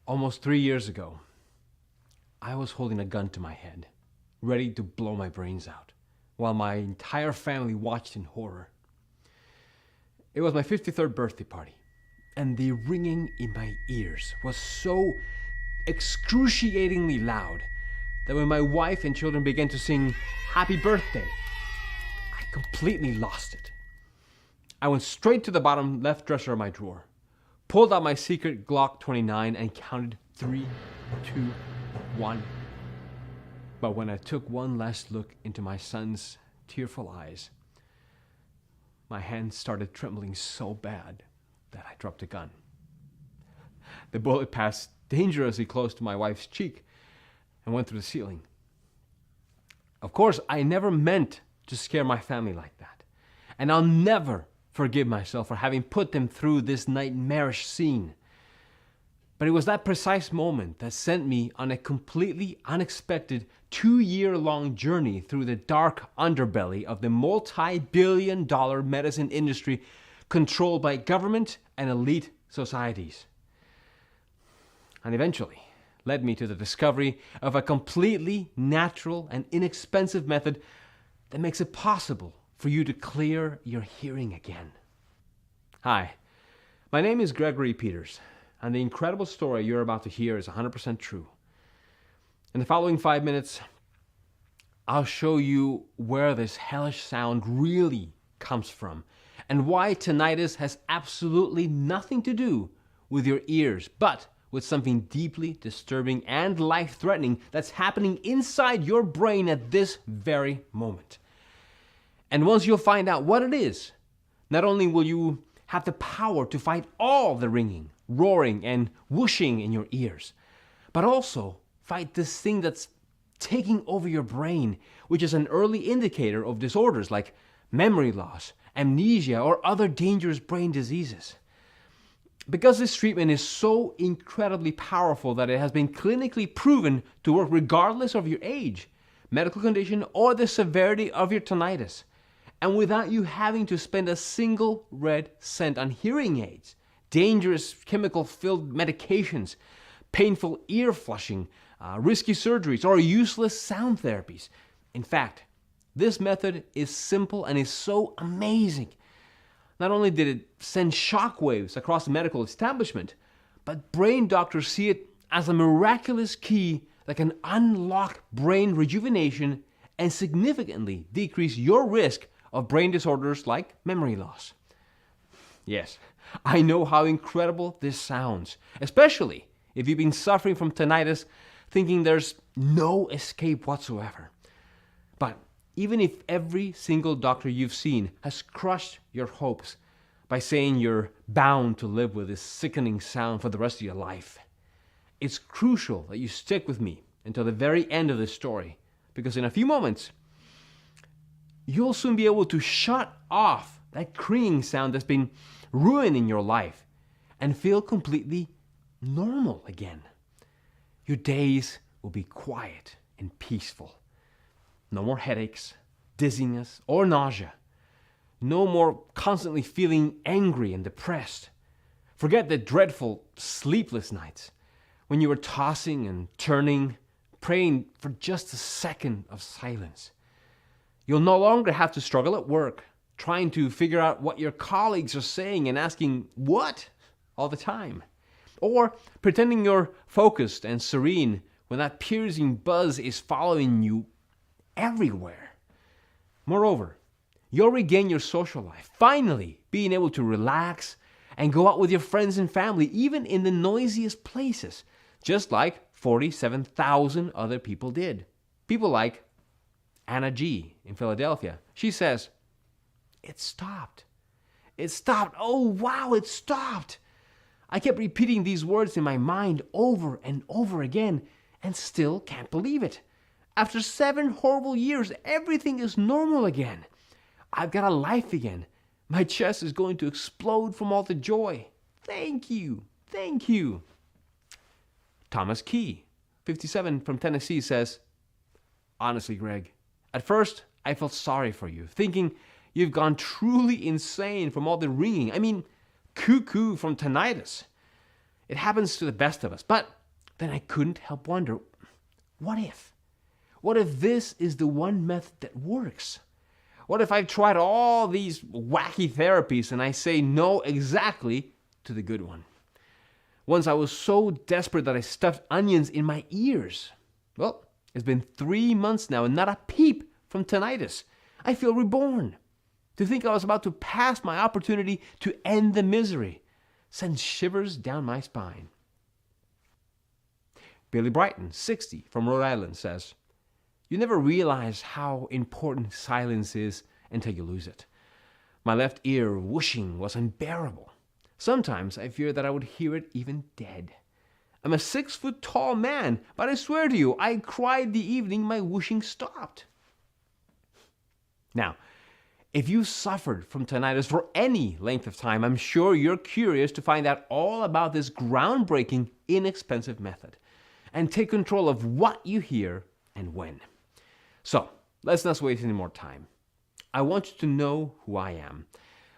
Almost 3 years ago, I was holding a gun to my head, ready to blow my brains out, while my entire family watched in horror. It was my 53rd birthday party, and the ringing in my ears was so excruciatingly loud that when my wife and children began to sing "Happy Birthday," I completely lost it. I went straight to the bottom left dresser of my drawer, pulled out my secret Glock 29 and counted 3, 2, 1. But when I took one last look into my son's tearful eyes, my hands started trembling so bad that I dropped the gun. The bullet passed dangerously close to my wife's cheek and went through the ceiling. Of course, I never meant to scare my family like that, and I'll never forgive myself for having put them through this nightmarish scene. But it was that precise moment that sent me on a completely unexpected 2-year-long journey through the dark underbelly of the multi-billion-dollar medicine industry controlled by government and elite societies. And eventually led me to the discovery of a completely natural and inexpensive method that makes it possible for you to clear your hearing again. Hi, my name is Gregory Peters, and the incredible story you're about to hear is 100% true. In the following 5 minutes, I'll show you where this hellish sound really comes from and why tinnitus has absolutely nothing to do with your ears, but with something deeply disturbing and life-threatening that's happening inside your brain at this very moment. And once you'll find out what it is, not only will you have the power to fight all the ringing, roaring, and whooshing in your ears, but also fight this thing that's taking over your brain, which is an early indicator of disorders like memory loss, amnesia, or other dangerous brain diseases. Because this treatment is so incredibly powerful that it has been clinically proven to work regardless of your age, medical condition, or the severity of your tinnitus, and without you having to spend a single red cent on hearing aids, dangerous chemical-filled medications, painful ear flushing, risky surgeries, or useless sound therapies. In fact, this method is simple and is so amazing. Not only did it send shockwaves across the medical establishment, but brain doctors see it as a miraculous key that can unlock brain rejuvenation and significantly decrease your risk of brain disorders like memory loss. Yes, I know how incredible this sounds, especially if you've been suffering from tinnitus, thinking there's no escape whatsoever. But even if every single doctor you've seen has crushed your hopes by saying you're bound to live with this sickening sound for the rest of your life, it's crucial that you stick with me until the very end of this story, because in a few moments, you'll soon be able to shut off that creaking sound that's been ruining your life and feel completely normal again. Your days will be quiet and peaceful. No more headaches, dizziness, or nausea. No more constantly feeling angry and depressed. Forget the dreadful sleepless nights when you were tossing and turning, praying for just a second of silence. You'll no longer have to struggle at work, trying to figure out what your colleagues are saying and asking what all the time. Or pretending you're focused and serene when that piercing buzz is following you everywhere. Moreover, you'll regain your social life, finally being able to relax and go out with your friends and family, even in the noisiest places, just like 47,000 other people did. People like Anna G. in Philadelphia. She says, "It stopped. It stopped. Oh, wow, it stopped. I kept repeating these words in my mind over and over again and still can't believe it. After 7 horrible years, everything is normal again. I've got a life again. My chest is going to explode from all the joy. Thank you. Thank you." Thomas Key, 57, from Tennessee, says, "Honestly, Greg, at first I felt sorry for you, thinking you've gone truly insane from all the ringing. I mean, cuckoo from tinnitus. It happens to the best of us. But then I couldn't help wonder, what if? What if this is the one method that works? What if I've tried all these wacky therapies and I say no exactly to the good one? Once I was so desperate that I stuffed onions in my ears. Well, it's been 3 months now and not a peep from tinnitus. I feel reborn. To think I was about to pass my opportunity to end the misery sends shivers down my spine. Billy Brighton, 60, from Rhode Island, says, "You never realize how important silence is until you lose it. My left ear whooshing was unbearable. Sometimes I fear that I would hear it even dead. I'm a 6-foot-tall man, but I swear to you, I cried the evening my whooshing stopped." Now, if you suffered from tinnitus for any length of time, I'm sure you're curious to find out all about this groundbreaking, inexpensive method and take control of what you hear and when. So, let's not waste any more time. I want you to know who I am,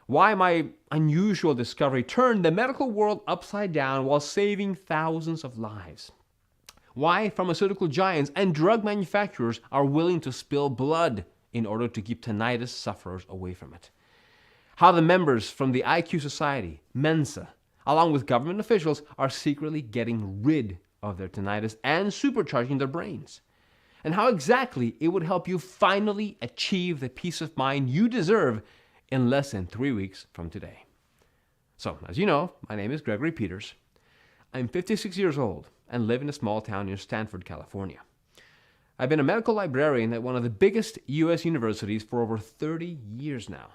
why my unusual discovery turned the medical world upside down while saving thousands of lives, why pharmaceutical giants and drug manufacturers are willing to spill blood in order to keep tinnitus sufferers away from it, how the members from the IQ Society, Mensa, along with government officials, are secretly getting rid of their tinnitus and supercharging their brains, and how exactly it would help you finally achieve the peace of mind you deserve in less than 3 weeks from today. So, as you know, my name is Gregory Peters. I'm 56 years old and live in a small town near Stanford, California. I've been a medical librarian at one of the biggest U.S. universities for over 30 years now.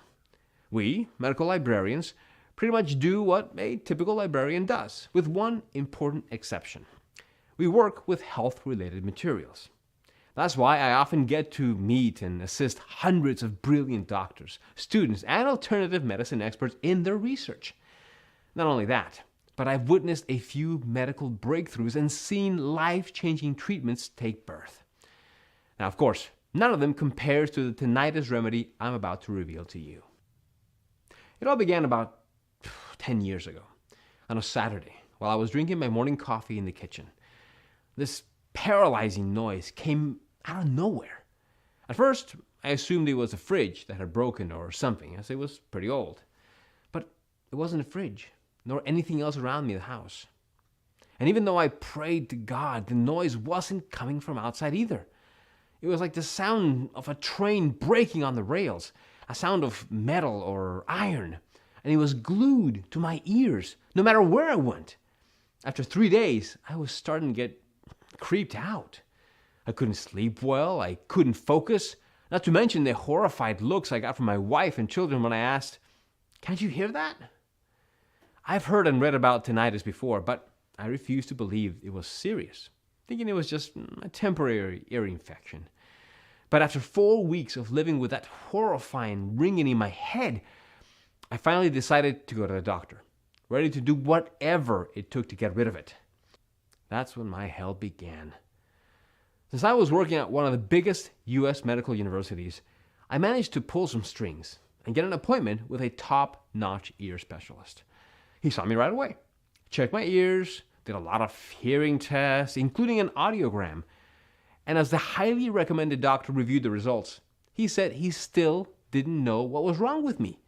We, medical librarians, pretty much do what a typical librarian does, with one important exception. We work with health-related materials. That's why I often get to meet and assist hundreds of brilliant doctors, students, and alternative medicine experts in their research. Not only that, but I've witnessed a few medical breakthroughs and seen life-changing treatments take birth. Now, of course, none of them compares to the tinnitus remedy I'm about to reveal to you. It all began about 10 years ago, on a Saturday, while I was drinking my morning coffee in the kitchen. This paralyzing noise came out of nowhere. At first, I assumed it was a fridge that had broken or something, as it was pretty old. But it wasn't a fridge, nor anything else around me in the house. And even though I prayed to God, the noise wasn't coming from outside either. It was like the sound of a train breaking on the rails, a sound of metal or iron, and it was glued to my ears, no matter where I went. After 3 days, I was starting to get creeped out. I couldn't sleep well, I couldn't focus, not to mention the horrified looks I got from my wife and children when I asked, "Can't you hear that?" I've heard and read about tinnitus before, but I refused to believe it was serious, thinking it was just a temporary ear infection. But after 4 weeks of living with that horrifying ringing in my head, I finally decided to go to the doctor, ready to do whatever it took to get rid of it. That's when my hell began. Since I was working at one of the biggest U.S. medical universities, I managed to pull some strings and get an appointment with a top-notch ear specialist. He saw me right away, checked my ears, did a lot of hearing tests, including an audiogram. And as the highly recommended doctor reviewed the results, he said he still didn't know what was wrong with me.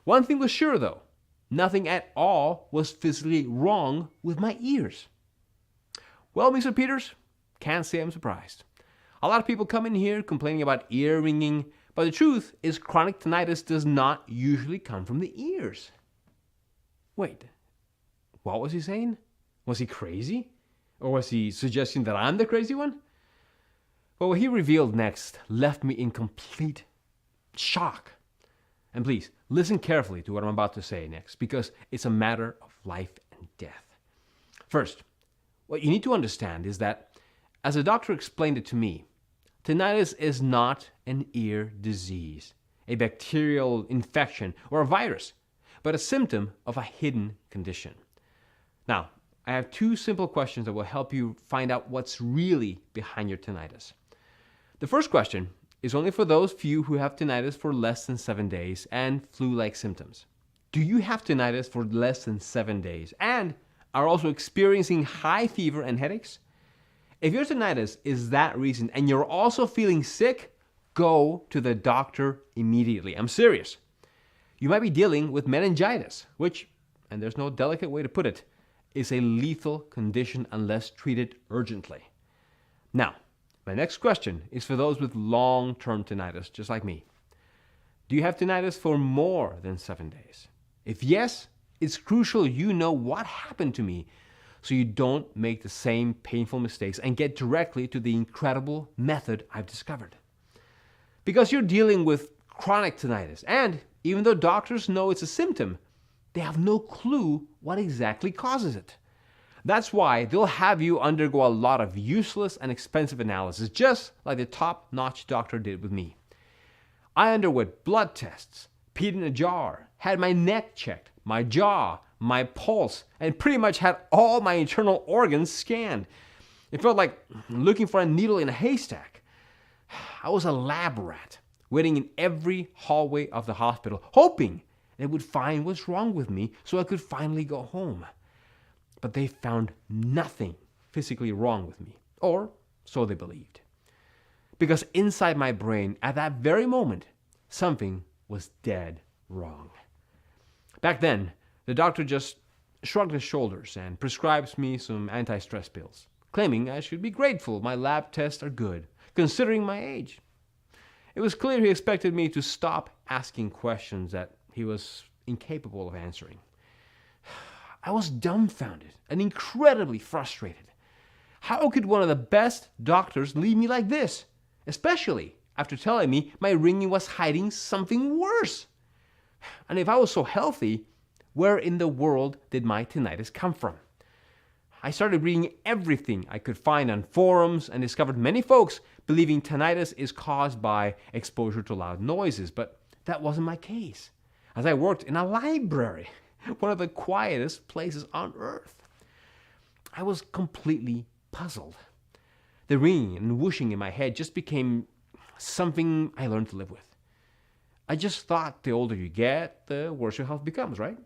One thing was sure, though. Nothing at all was physically wrong with my ears. Well, Mr. Peters, can't say I'm surprised. A lot of people come in here complaining about ear ringing, but the truth is chronic tinnitus does not usually come from the ears. Wait, what was he saying? Was he crazy? Or was he suggesting that I'm the crazy one? Well, what he revealed next left me in complete shock. And please, listen carefully to what I'm about to say next, because it's a matter of life and death. First, what you need to understand is that, as a doctor explained it to me, tinnitus is not an ear disease, a bacterial infection, or a virus, but a symptom of a hidden condition. Now, I have 2 simple questions that will help you find out what's really behind your tinnitus. The first question is only for those few who have tinnitus for less than 7 days and flu-like symptoms. Do you have tinnitus for less than 7 days and are also experiencing high fever and headaches? If your tinnitus is that reason and you're also feeling sick, go to the doctor immediately. I'm serious. You might be dealing with meningitis, which, and there's no delicate way to put it, is a lethal condition unless treated urgently. Now, my next question is for those with long-term tinnitus, just like me. Do you have tinnitus for more than 7 days? If yes, it's crucial you know what happened to me so you don't make the same painful mistakes and get directly to the incredible method I've discovered. Because you're dealing with chronic tinnitus, and even though doctors know it's a symptom, they have no clue what exactly causes it. That's why they'll have you undergo a lot of useless and expensive analysis, just like the top-notch doctor did with me. I underwent blood tests, peed in a jar, had my neck checked, my jaw, my pulse, and pretty much had all my internal organs scanned. It felt like looking for a needle in a haystack. I was a lab rat, waiting in every hallway of the hospital, hoping they would find what's wrong with me so I could finally go home. But they found nothing physically wrong with me, or so they believed. Because inside my brain, at that very moment, something was dead wrong. Back then, the doctor just shrugged his shoulders and prescribes me some anti-stress pills, claiming I should be grateful my lab tests are good, considering my age. It was clear he expected me to stop asking questions that he was incapable of answering. I was dumbfounded and incredibly frustrated. How could one of the best doctors leave me like this? Especially after telling me my ringing was hiding something worse. And if I was so healthy, where in the world did my tinnitus come from? I started reading everything I could find on forums and discovered many folks believing tinnitus is caused by exposure to loud noises, but that wasn't my case, as I worked in a library, one of the quietest places on earth. I was completely puzzled. The ringing and whooshing in my head just became something I learned to live with. I just thought the older you get, the worse your health becomes, right?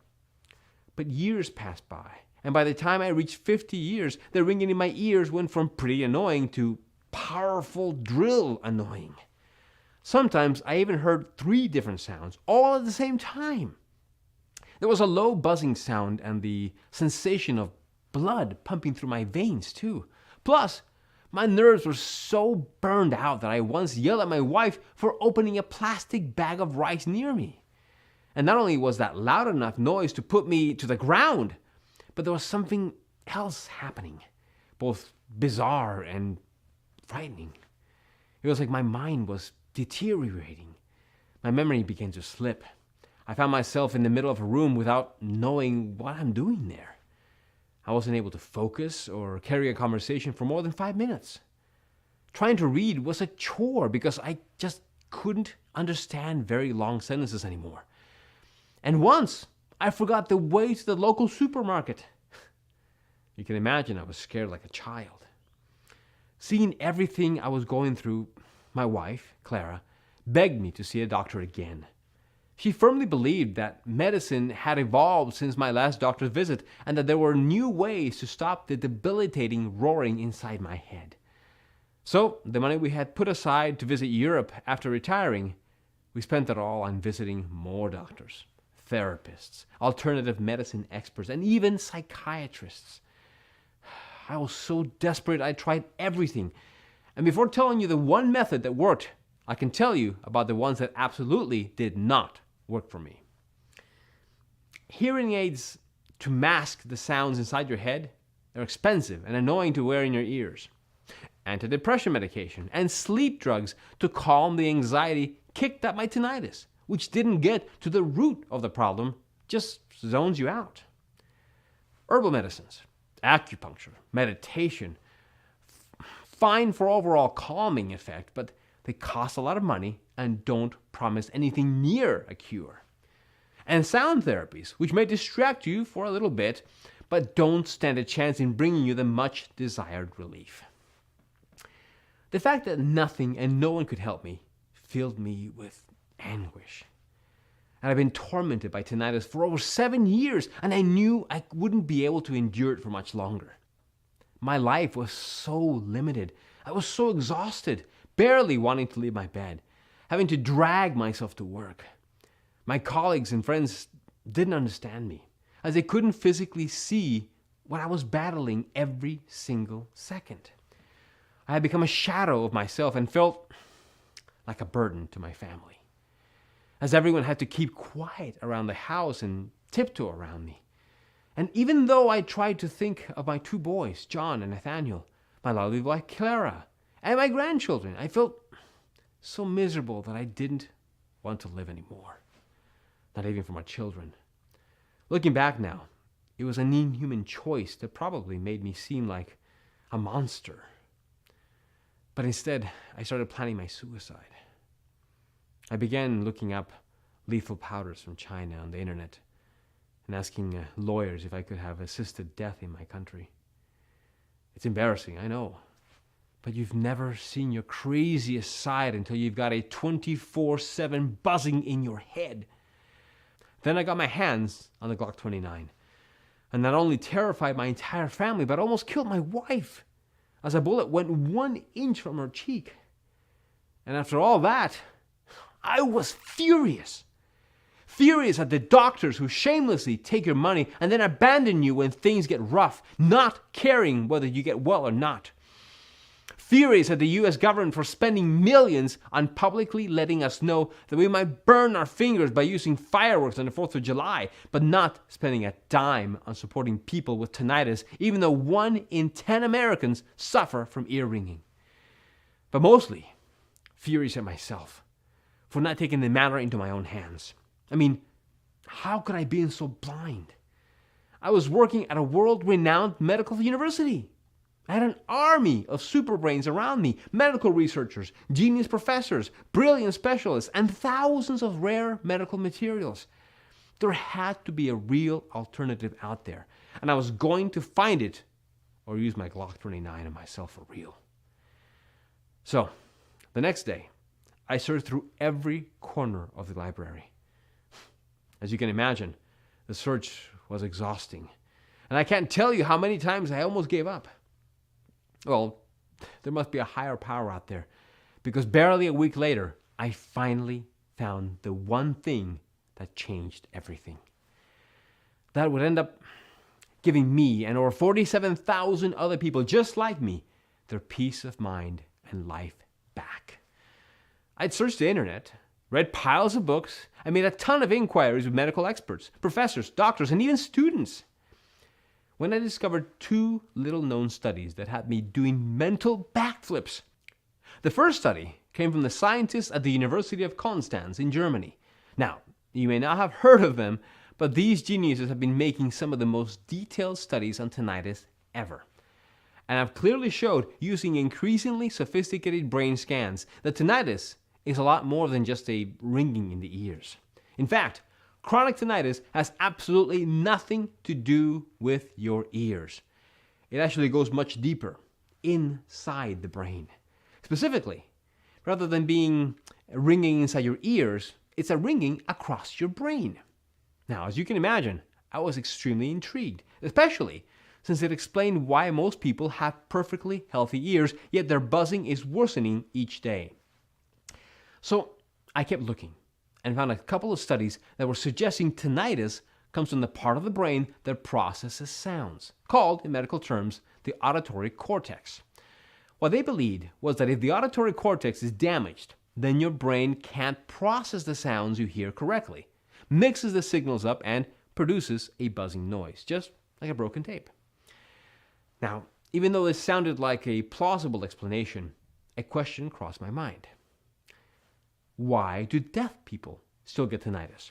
But years passed by, and by the time I reached 50 years, the ringing in my ears went from pretty annoying to powerful drill annoying. Sometimes I even heard 3 different sounds, all at the same time. There was a low buzzing sound and the sensation of blood pumping through my veins too. Plus, my nerves were so burned out that I once yelled at my wife for opening a plastic bag of rice near me. And not only was that loud enough noise to put me to the ground, but there was something else happening, both bizarre and frightening. It was like my mind was deteriorating. My memory began to slip. I found myself in the middle of a room without knowing what I'm doing there. I wasn't able to focus or carry a conversation for more than 5 minutes. Trying to read was a chore because I just couldn't understand very long sentences anymore. And once, I forgot the way to the local supermarket. You can imagine I was scared like a child. Seeing everything I was going through, my wife, Clara, begged me to see a doctor again. She firmly believed that medicine had evolved since my last doctor's visit and that there were new ways to stop the debilitating roaring inside my head. So, the money we had put aside to visit Europe after retiring, we spent it all on visiting more doctors, therapists, alternative medicine experts, and even psychiatrists. I was so desperate I tried everything. And before telling you the one method that worked, I can tell you about the ones that absolutely did not work for me. Hearing aids to mask the sounds inside your head, they're expensive and annoying to wear in your ears. Antidepressant medication and sleep drugs to calm the anxiety kicked at my tinnitus, which didn't get to the root of the problem, just zones you out. Herbal medicines, acupuncture, meditation, fine for overall calming effect, but they cost a lot of money and don't promise anything near a cure. And sound therapies, which may distract you for a little bit, but don't stand a chance in bringing you the much desired relief. The fact that nothing and no one could help me filled me with anguish. And I've been tormented by tinnitus for over 7 years, and I knew I wouldn't be able to endure it for much longer. My life was so limited. I was so exhausted, barely wanting to leave my bed, having to drag myself to work. My colleagues and friends didn't understand me, as they couldn't physically see what I was battling every single second. I had become a shadow of myself and felt like a burden to my family, as everyone had to keep quiet around the house and tiptoe around me. And even though I tried to think of my 2 boys, John and Nathaniel, my lovely wife Clara, and my grandchildren, I felt so miserable that I didn't want to live anymore. Not even for my children. Looking back now, it was an inhuman choice that probably made me seem like a monster. But instead, I started planning my suicide. I began looking up lethal powders from China on the internet and asking lawyers if I could have assisted death in my country. It's embarrassing, I know, but you've never seen your craziest side until you've got a 24/7 buzzing in your head. Then I got my hands on the Glock 29, and not only terrified my entire family, but almost killed my wife, as a bullet went 1 inch from her cheek. And after all that, I was furious. Furious at the doctors who shamelessly take your money and then abandon you when things get rough, not caring whether you get well or not. Furious at the US government for spending millions on publicly letting us know that we might burn our fingers by using fireworks on the 4th of July, but not spending a dime on supporting people with tinnitus, even though 1 in 10 Americans suffer from ear ringing. But mostly, furious at myself for not taking the matter into my own hands. I mean, how could I be so blind? I was working at a world-renowned medical university. I had an army of superbrains around me, medical researchers, genius professors, brilliant specialists, and thousands of rare medical materials. There had to be a real alternative out there, and I was going to find it or use my Glock 29 on myself for real. So, the next day, I searched through every corner of the library. As you can imagine, the search was exhausting, and I can't tell you how many times I almost gave up. Well, there must be a higher power out there, because barely a week later, I finally found the one thing that changed everything. That would end up giving me and over 47,000 other people just like me their peace of mind and life back. I'd searched the internet, read piles of books, and made a ton of inquiries with medical experts, professors, doctors, and even students. When I discovered 2 little-known studies that had me doing mental backflips. The first study came from the scientists at the University of Konstanz in Germany. Now, you may not have heard of them, but these geniuses have been making some of the most detailed studies on tinnitus ever. And have clearly showed, using increasingly sophisticated brain scans, that tinnitus is a lot more than just a ringing in the ears. In fact, chronic tinnitus has absolutely nothing to do with your ears. It actually goes much deeper, inside the brain. Specifically, rather than being ringing inside your ears, it's a ringing across your brain. Now, as you can imagine, I was extremely intrigued, especially since it explained why most people have perfectly healthy ears, yet their buzzing is worsening each day. So I kept looking and found a couple of studies that were suggesting tinnitus comes from the part of the brain that processes sounds, called, in medical terms, the auditory cortex. What they believed was that if the auditory cortex is damaged, then your brain can't process the sounds you hear correctly, mixes the signals up, and produces a buzzing noise, just like a broken tape. Now, even though this sounded like a plausible explanation, a question crossed my mind. Why do deaf people still get tinnitus?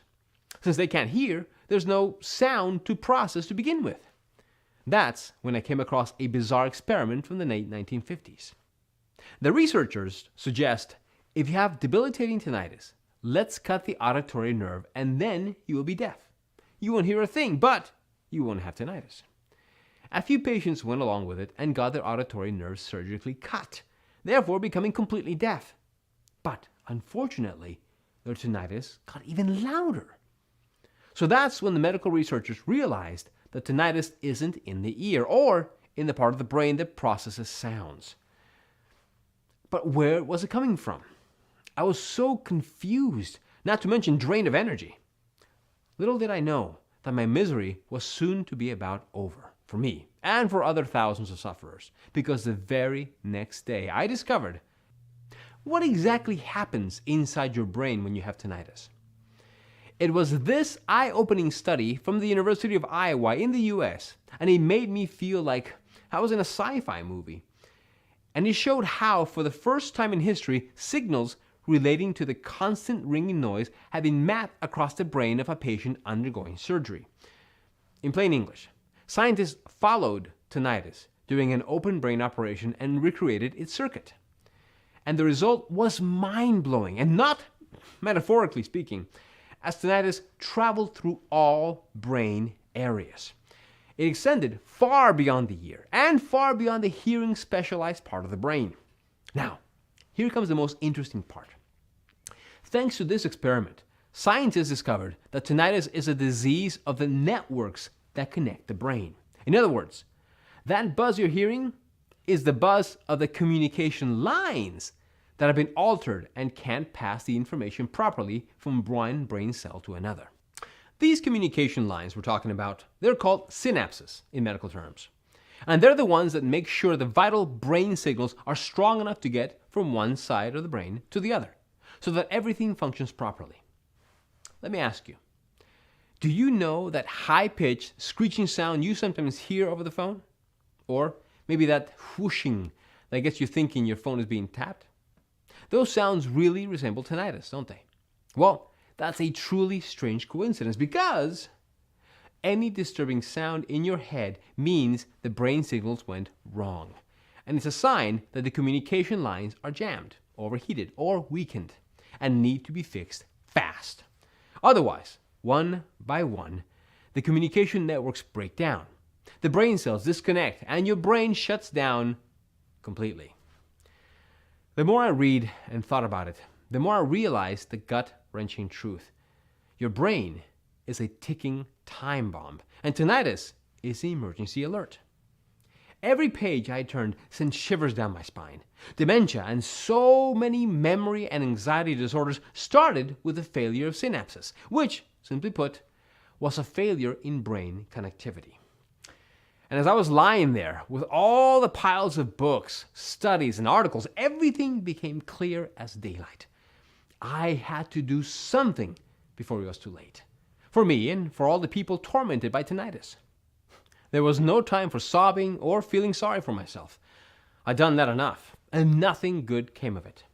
Since they can't hear, there's no sound to process to begin with. That's when I came across a bizarre experiment from the late 1950s. The researchers suggest if you have debilitating tinnitus, let's cut the auditory nerve and then you will be deaf. You won't hear a thing, but you won't have tinnitus. A few patients went along with it and got their auditory nerves surgically cut, therefore becoming completely deaf. But unfortunately, their tinnitus got even louder. So that's when the medical researchers realized that tinnitus isn't in the ear or in the part of the brain that processes sounds. But where was it coming from? I was so confused, not to mention drained of energy. Little did I know that my misery was soon to be about over for me and for other thousands of sufferers, because the very next day I discovered what exactly happens inside your brain when you have tinnitus. It was this eye-opening study from the University of Iowa in the US, and it made me feel like I was in a sci-fi movie. And it showed how, for the first time in history, signals relating to the constant ringing noise had been mapped across the brain of a patient undergoing surgery. In plain English, scientists followed tinnitus during an open brain operation and recreated its circuit. And the result was mind-blowing, and not metaphorically speaking, as tinnitus traveled through all brain areas. It extended far beyond the ear and far beyond the hearing specialized part of the brain. Now, here comes the most interesting part. Thanks to this experiment, scientists discovered that tinnitus is a disease of the networks that connect the brain. In other words, that buzz you're hearing is the buzz of the communication lines that have been altered and can't pass the information properly from one brain cell to another. These communication lines we're talking about, they're called synapses in medical terms. And they're the ones that make sure the vital brain signals are strong enough to get from one side of the brain to the other, so that everything functions properly. Let me ask you, do you know that high-pitched screeching sound you sometimes hear over the phone? Or maybe that whooshing that gets you thinking your phone is being tapped? Those sounds really resemble tinnitus, don't they? Well, that's a truly strange coincidence, because any disturbing sound in your head means the brain signals went wrong. And it's a sign that the communication lines are jammed, overheated, or weakened, and need to be fixed fast. Otherwise, one by one, the communication networks break down. The brain cells disconnect, and your brain shuts down completely. The more I read and thought about it, the more I realized the gut-wrenching truth. Your brain is a ticking time bomb, and tinnitus is the emergency alert. Every page I turned sent shivers down my spine. Dementia and so many memory and anxiety disorders started with the failure of synapses, which, simply put, was a failure in brain connectivity. And as I was lying there with all the piles of books, studies, and articles, everything became clear as daylight. I had to do something before it was too late. For me and for all the people tormented by tinnitus. There was no time for sobbing or feeling sorry for myself. I'd done that enough, and nothing good came of it.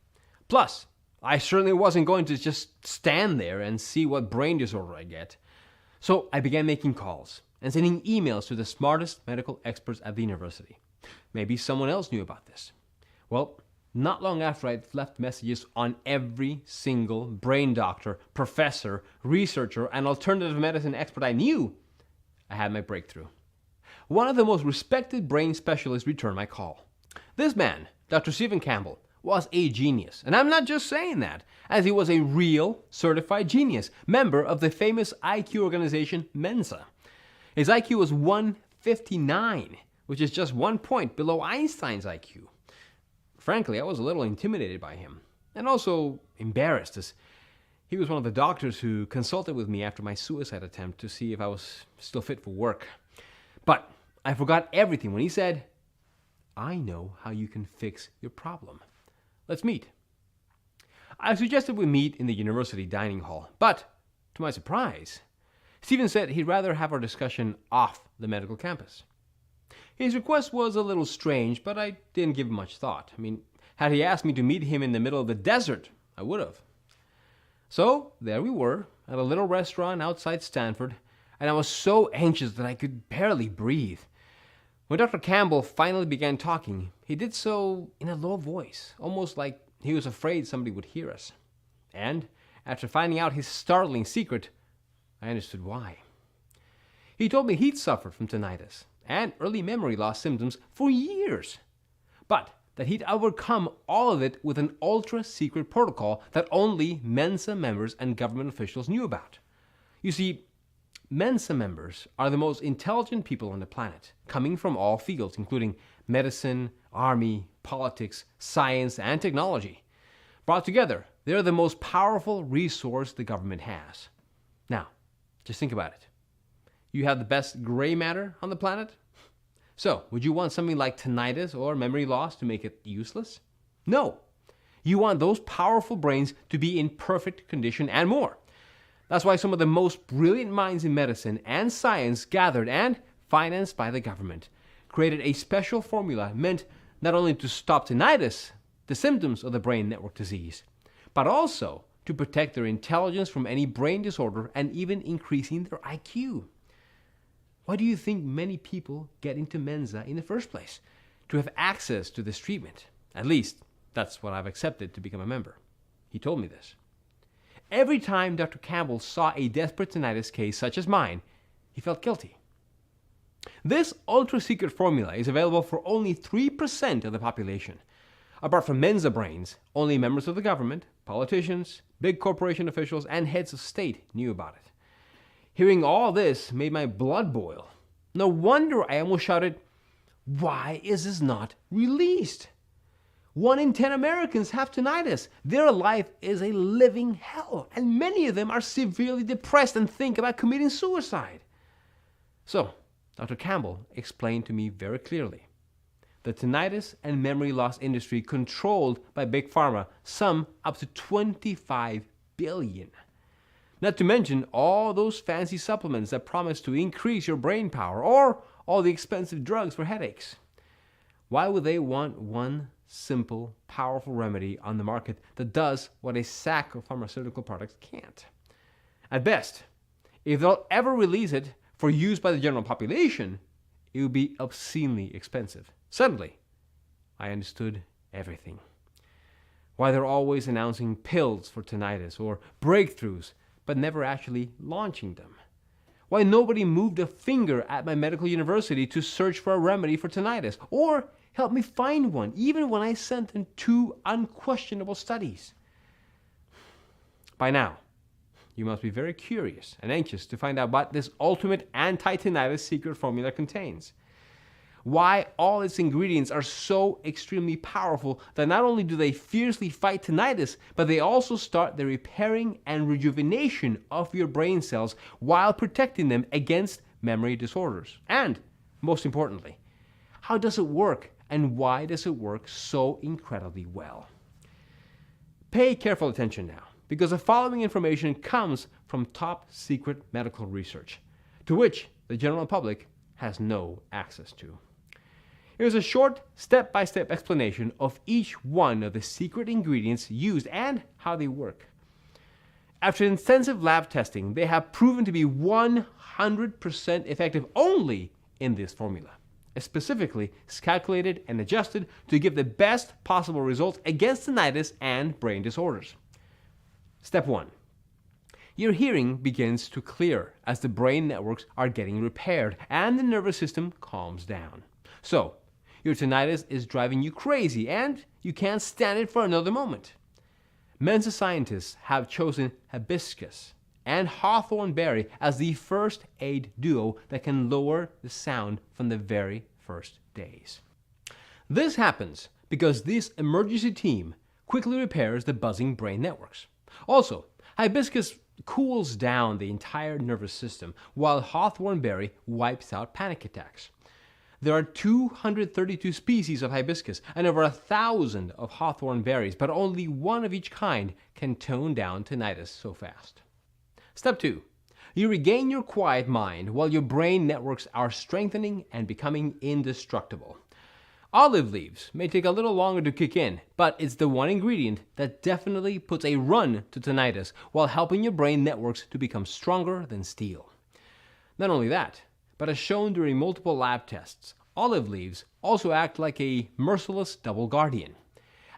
Plus, I certainly wasn't going to just stand there and see what brain disorder I get. So I began making calls and sending emails to the smartest medical experts at the university. Maybe someone else knew about this. Well, not long after I'd left messages on every single brain doctor, professor, researcher, and alternative medicine expert I knew, I had my breakthrough. One of the most respected brain specialists returned my call. This man, Dr. Stephen Campbell, was a genius. And I'm not just saying that, as he was a real certified genius, member of the famous IQ organization Mensa. His IQ was 159, which is just 1 point below Einstein's IQ. Frankly, I was a little intimidated by him, and also embarrassed, as he was one of the doctors who consulted with me after my suicide attempt to see if I was still fit for work. But I forgot everything when he said, "I know how you can fix your problem. Let's meet." I suggested we meet in the university dining hall, but to my surprise, Stephen said he'd rather have our discussion off the medical campus. His request was a little strange, but I didn't give much thought. Had he asked me to meet him in the middle of the desert, I would have. So there we were, at a little restaurant outside Stanford, and I was so anxious that I could barely breathe. When Dr. Campbell finally began talking, he did so in a low voice, almost like he was afraid somebody would hear us. And after finding out his startling secret, I understood why. He told me he'd suffered from tinnitus and early memory loss symptoms for years, but that he'd overcome all of it with an ultra-secret protocol that only Mensa members and government officials knew about. You see, Mensa members are the most intelligent people on the planet, coming from all fields, including medicine, army, politics, science, and technology. Brought together, they're the most powerful resource the government has. Now, just think about it. You have the best gray matter on the planet? So, would you want something like tinnitus or memory loss to make it useless? No. You want those powerful brains to be in perfect condition and more. That's why some of the most brilliant minds in medicine and science gathered and, financed by the government, created a special formula meant not only to stop tinnitus, the symptoms of the brain network disease, but also to protect their intelligence from any brain disorder and even increasing their IQ. Why do you think many people get into Mensa in the first place? To have access to this treatment. At least, that's what I've accepted to become a member. He told me this. Every time Dr. Campbell saw a desperate tinnitus case such as mine, he felt guilty. This ultra-secret formula is available for only 3% of the population. Apart from Mensa brains, only members of the government, politicians, big corporation officials, and heads of state knew about it. Hearing all this made my blood boil. No wonder I almost shouted, "Why is this not released?" 1 in 10 Americans have tinnitus. Their life is a living hell, and many of them are severely depressed and think about committing suicide. So, Dr. Campbell explained to me very clearly. The tinnitus and memory loss industry controlled by Big Pharma sum up to $25 billion. Not to mention all those fancy supplements that promise to increase your brain power or all the expensive drugs for headaches. Why would they want one simple, powerful remedy on the market that does what a sack of pharmaceutical products can't? At best, if they'll ever release it for use by the general population, it would be obscenely expensive. Suddenly, I understood everything. Why they're always announcing pills for tinnitus or breakthroughs, but never actually launching them. Why nobody moved a finger at my medical university to search for a remedy for tinnitus, or help me find one, even when I sent them 2 unquestionable studies. By now, you must be very curious and anxious to find out what this ultimate anti-tinnitus secret formula contains. Why all its ingredients are so extremely powerful that not only do they fiercely fight tinnitus, but they also start the repairing and rejuvenation of your brain cells while protecting them against memory disorders. And, most importantly, how does it work and why does it work so incredibly well? Pay careful attention now, because the following information comes from top secret medical research, to which the general public has no access to. Here's a short, step-by-step explanation of each one of the secret ingredients used and how they work. After intensive lab testing, they have proven to be 100% effective only in this formula. Specifically, it's calculated and adjusted to give the best possible results against tinnitus and brain disorders. Step 1. Your hearing begins to clear as the brain networks are getting repaired and the nervous system calms down. So, your tinnitus is driving you crazy and you can't stand it for another moment. Mensa scientists have chosen hibiscus and hawthorn berry as the first aid duo that can lower the sound from the very first days. This happens because this emergency team quickly repairs the buzzing brain networks. Also, hibiscus cools down the entire nervous system, while hawthorn berry wipes out panic attacks. There are 232 species of hibiscus and over 1,000 of hawthorn berries, but only one of each kind can tone down tinnitus so fast. Step 2. You regain your quiet mind while your brain networks are strengthening and becoming indestructible. Olive leaves may take a little longer to kick in, but it's the one ingredient that definitely puts a run to tinnitus while helping your brain networks to become stronger than steel. Not only that, but as shown during multiple lab tests, olive leaves also act like a merciless double guardian.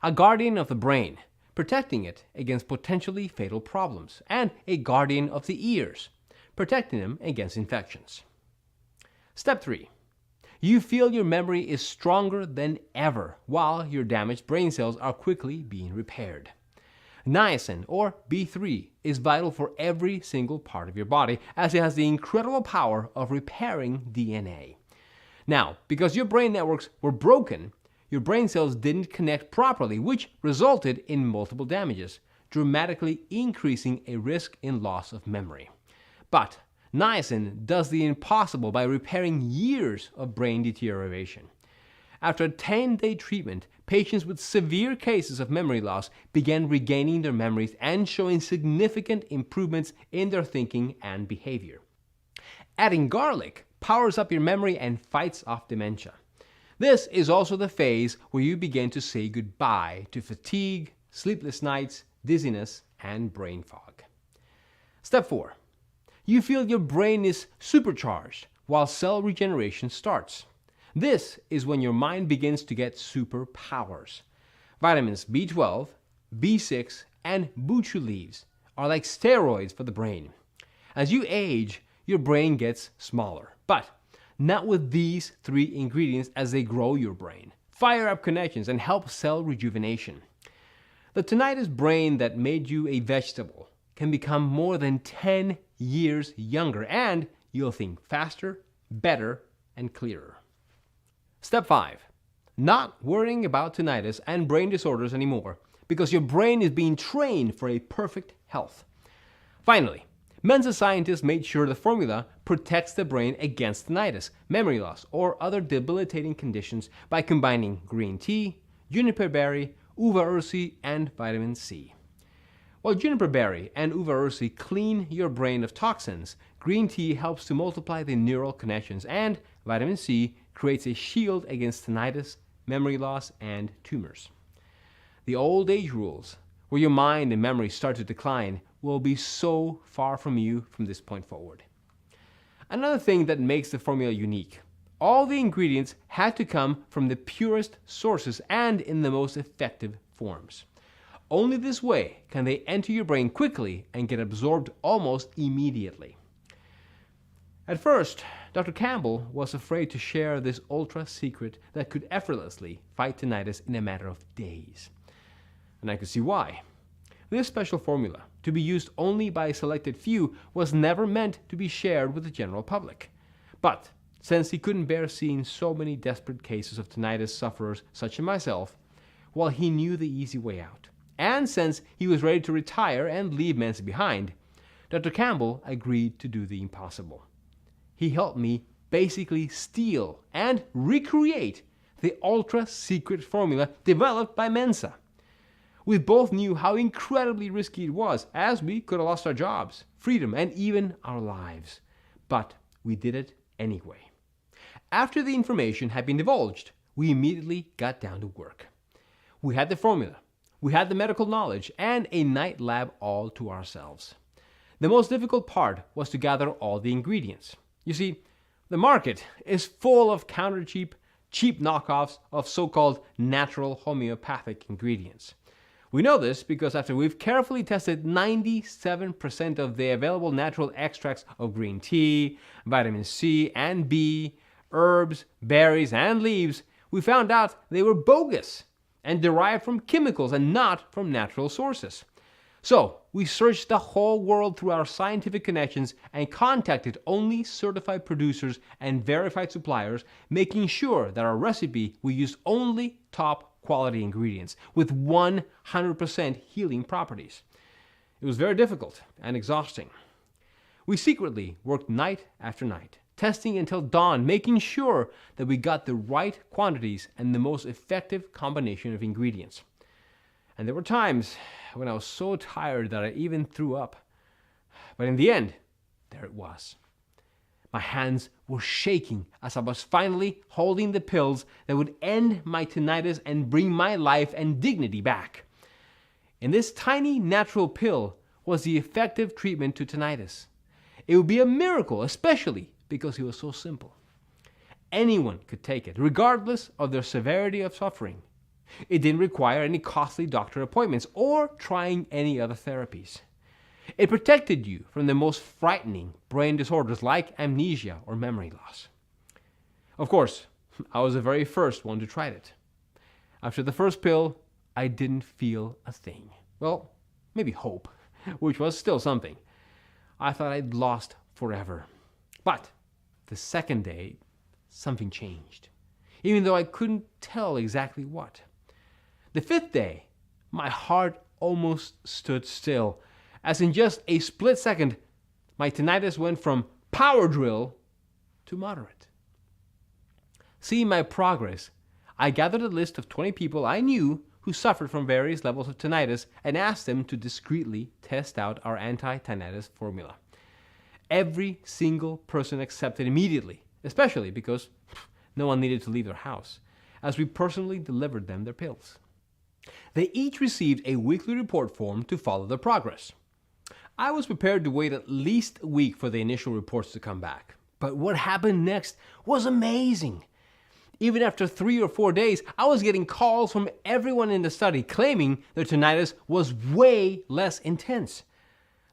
A guardian of the brain, protecting it against potentially fatal problems, and a guardian of the ears, protecting them against infections. Step 3. You feel your memory is stronger than ever while your damaged brain cells are quickly being repaired. Niacin, or B3, is vital for every single part of your body, as it has the incredible power of repairing DNA. Now, because your brain networks were broken, your brain cells didn't connect properly, which resulted in multiple damages, dramatically increasing a risk in loss of memory. But niacin does the impossible by repairing years of brain deterioration. After a 10-day treatment, patients with severe cases of memory loss began regaining their memories and showing significant improvements in their thinking and behavior. Adding garlic powers up your memory and fights off dementia. This is also the phase where you begin to say goodbye to fatigue, sleepless nights, dizziness, and brain fog. Step 4. You feel your brain is supercharged while cell regeneration starts. This is when your mind begins to get superpowers. Vitamins B12, B6, and buchu leaves are like steroids for the brain. As you age, your brain gets smaller, but not with these 3 ingredients, as they grow your brain, fire up connections, and help cell rejuvenation. The tinnitus brain that made you a vegetable can become more than 10 years younger, and you'll think faster, better, and clearer. Step 5. Not worrying about tinnitus and brain disorders anymore, because your brain is being trained for a perfect health. Finally, Mensa scientists made sure the formula protects the brain against tinnitus, memory loss, or other debilitating conditions by combining green tea, juniper berry, uva ursi, and vitamin C. While juniper berry and uva ursi clean your brain of toxins, green tea helps to multiply the neural connections, and vitamin C creates a shield against tinnitus, memory loss, and tumors. The old age rules, where your mind and memory start to decline, will be so far from you from this point forward. Another thing that makes the formula unique: all the ingredients had to come from the purest sources and in the most effective forms. Only this way can they enter your brain quickly and get absorbed almost immediately. At first, Dr. Campbell was afraid to share this ultra secret that could effortlessly fight tinnitus in a matter of days. And I could see why. This special formula, to be used only by a selected few, was never meant to be shared with the general public. But since he couldn't bear seeing so many desperate cases of tinnitus sufferers such as myself, well, he knew the easy way out. And since he was ready to retire and leave Mensa behind, Dr. Campbell agreed to do the impossible. He helped me basically steal and recreate the ultra-secret formula developed by Mensa. We both knew how incredibly risky it was, as we could have lost our jobs, freedom, and even our lives. But we did it anyway. After the information had been divulged, we immediately got down to work. We had the formula, we had the medical knowledge, and a night lab all to ourselves. The most difficult part was to gather all the ingredients. You see, the market is full of cheap knockoffs of so-called natural homeopathic ingredients. We know this because after we've carefully tested 97% of the available natural extracts of green tea, vitamin C and B, herbs, berries, and leaves, we found out they were bogus and derived from chemicals and not from natural sources. So we searched the whole world through our scientific connections and contacted only certified producers and verified suppliers, making sure that our recipe we used only top quality ingredients with 100% healing properties. It was very difficult and exhausting. We secretly worked night after night, testing until dawn, making sure that we got the right quantities and the most effective combination of ingredients. And there were times when I was so tired that I even threw up. But in the end, there it was. My hands were shaking as I was finally holding the pills that would end my tinnitus and bring my life and dignity back. In this tiny natural pill was the effective treatment to tinnitus. It would be a miracle, especially because it was so simple. Anyone could take it, regardless of their severity of suffering. It didn't require any costly doctor appointments or trying any other therapies. It protected you from the most frightening brain disorders like amnesia or memory loss. Of course, I was the very first one to try it. After the first pill, I didn't feel a thing. Well, maybe hope, which was still something. I thought I'd lost forever. But the second day, something changed, even though I couldn't tell exactly what. The fifth day, my heart almost stood still, as in just a split second, my tinnitus went from power drill to moderate. Seeing my progress, I gathered a list of 20 people I knew who suffered from various levels of tinnitus and asked them to discreetly test out our anti-tinnitus formula. Every single person accepted immediately, especially because no one needed to leave their house, as we personally delivered them their pills. They each received a weekly report form to follow their progress. I was prepared to wait at least a week for the initial reports to come back, but what happened next was amazing. Even after 3 or 4 days, I was getting calls from everyone in the study claiming their tinnitus was way less intense.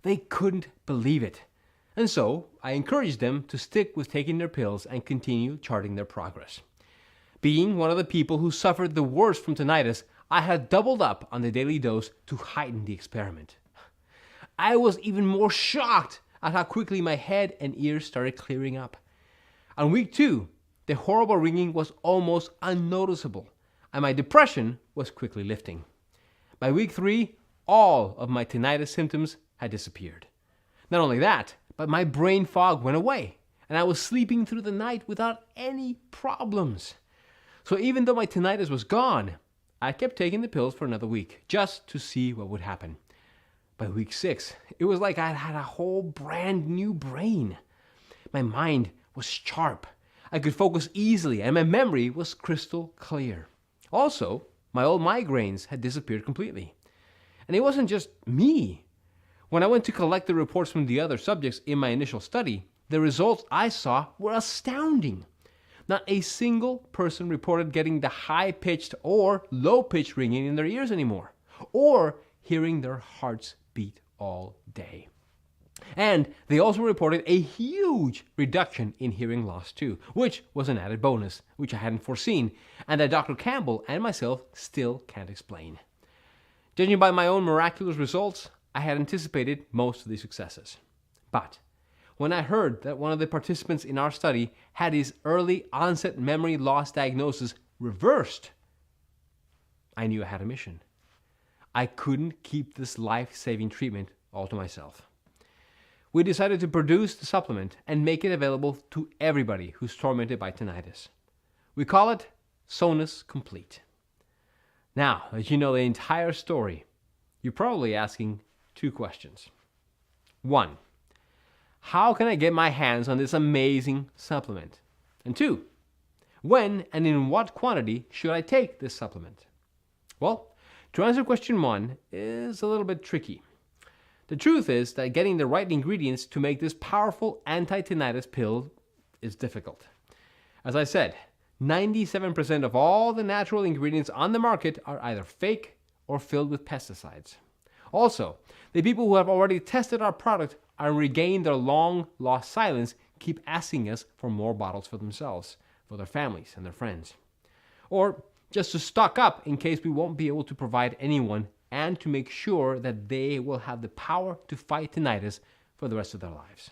They couldn't believe it. And so, I encouraged them to stick with taking their pills and continue charting their progress. Being one of the people who suffered the worst from tinnitus, I had doubled up on the daily dose to heighten the experiment. I was even more shocked at how quickly my head and ears started clearing up. On week 2, the horrible ringing was almost unnoticeable, and my depression was quickly lifting. By week 3, all of my tinnitus symptoms had disappeared. Not only that, but my brain fog went away, and I was sleeping through the night without any problems. So even though my tinnitus was gone, I kept taking the pills for another week, just to see what would happen. By week 6, it was like I had a whole brand new brain. My mind was sharp. I could focus easily, and my memory was crystal clear. Also, my old migraines had disappeared completely. And it wasn't just me. When I went to collect the reports from the other subjects in my initial study, the results I saw were astounding. Not a single person reported getting the high-pitched or low-pitched ringing in their ears anymore, or hearing their hearts beat all day. And they also reported a huge reduction in hearing loss too, which was an added bonus, which I hadn't foreseen, and that Dr. Campbell and myself still can't explain. Judging by my own miraculous results, I had anticipated most of these successes. But when I heard that one of the participants in our study had his early onset memory loss diagnosis reversed, I knew I had a mission. I couldn't keep this life-saving treatment all to myself. We decided to produce the supplement and make it available to everybody who's tormented by tinnitus. We call it Sonus Complete. Now, as you know the entire story, you're probably asking 2 questions. 1, how can I get my hands on this amazing supplement? And 2, when and in what quantity should I take this supplement? Well, to answer question 1 is a little bit tricky. The truth is that getting the right ingredients to make this powerful anti-tinnitus pill is difficult. As I said, 97% of all the natural ingredients on the market are either fake or filled with pesticides. Also, the people who have already tested our product and regained their long-lost silence keep asking us for more bottles for themselves, for their families and their friends. Or just to stock up in case we won't be able to provide anyone, and to make sure that they will have the power to fight tinnitus for the rest of their lives.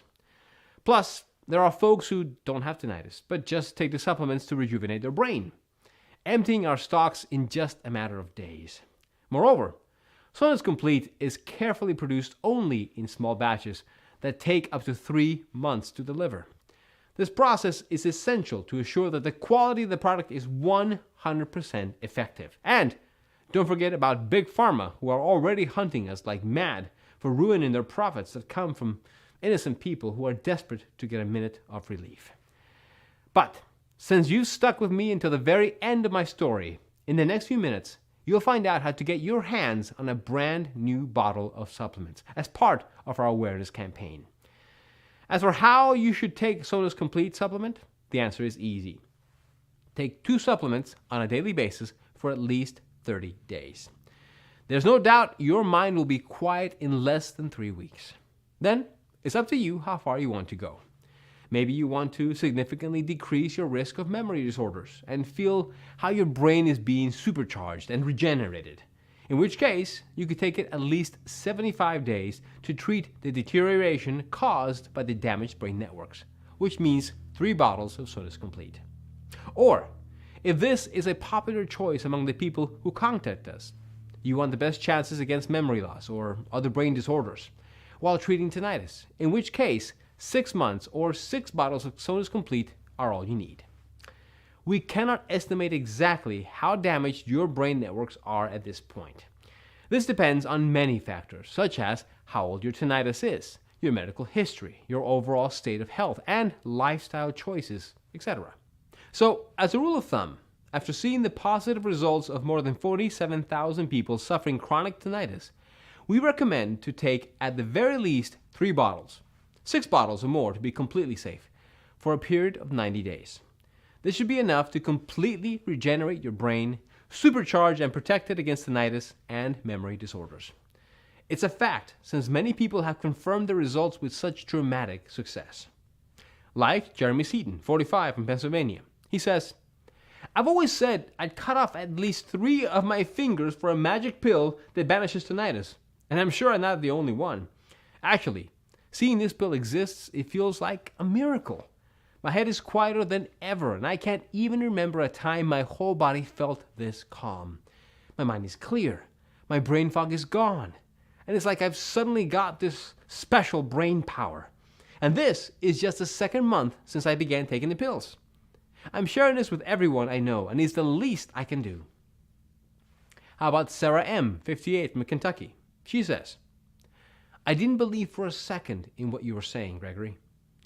Plus, there are folks who don't have tinnitus, but just take the supplements to rejuvenate their brain, emptying our stocks in just a matter of days. Moreover, Sonus Complete is carefully produced only in small batches that take up to 3 months to deliver. This process is essential to assure that the quality of the product is 100% effective. And don't forget about Big Pharma, who are already hunting us like mad for ruining their profits that come from innocent people who are desperate to get a minute of relief. But since you've stuck with me until the very end of my story, in the next few minutes, you'll find out how to get your hands on a brand new bottle of supplements as part of our awareness campaign. As for how you should take Sonus Complete supplement, the answer is easy. Take 2 supplements on a daily basis for at least 30 days. There's no doubt your mind will be quiet in less than 3 weeks. Then, it's up to you how far you want to go. Maybe you want to significantly decrease your risk of memory disorders and feel how your brain is being supercharged and regenerated. in which case you could take it at least 75 days to treat the deterioration caused by the damaged brain networks, which means 3 bottles of Sonus Complete. Or, if this is a popular choice among the people who contact us, you want the best chances against memory loss or other brain disorders while treating tinnitus, in which case 6 months or 6 bottles of Sonus Complete are all you need. We cannot estimate exactly how damaged your brain networks are at this point. This depends on many factors, such as how old your tinnitus is, your medical history, your overall state of health, and lifestyle choices, etc. So, as a rule of thumb, after seeing the positive results of more than 47,000 people suffering chronic tinnitus, we recommend to take at the very least 3 bottles, 6 bottles or more to be completely safe, for a period of 90 days. This should be enough to completely regenerate your brain, supercharge and protect it against tinnitus and memory disorders. It's a fact, since many people have confirmed the results with such dramatic success. Like Jeremy Seaton, 45, from Pennsylvania. He says, "I've always said I'd cut off at least 3 of my fingers for a magic pill that banishes tinnitus, and I'm sure I'm not the only one. Actually, seeing this pill exists, it feels like a miracle. My head is quieter than ever, and I can't even remember a time my whole body felt this calm. My mind is clear, my brain fog is gone, and it's like I've suddenly got this special brain power. And this is just the 2nd month since I began taking the pills. I'm sharing this with everyone I know, and it's the least I can do." How about Sarah M., 58, from Kentucky? She says, "I didn't believe for a second in what you were saying, Gregory.